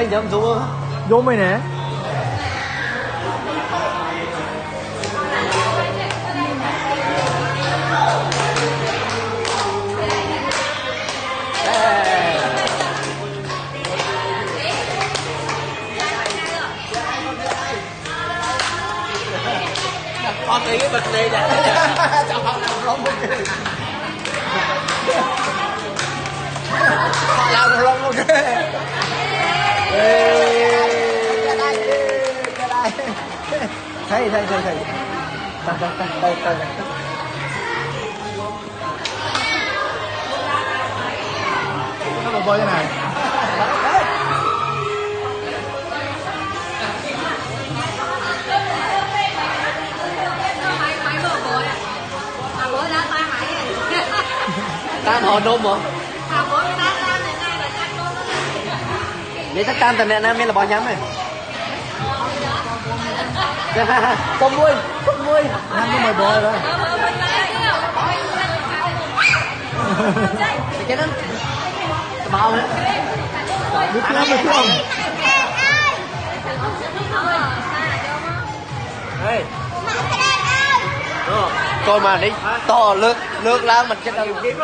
mấy nhầm vô vô mày nè con tí cái bịch này nè họ làm rong luôn kìa thấy tay nó một bơi thế này tam họ nôm hả lấy tất tam tần nè nam đây là bò nhắm này con muôi năm nó mời bơi rồi cái đó bao đấy được không hey. Coi mà đi to nước lá mình chắc đâu kiếm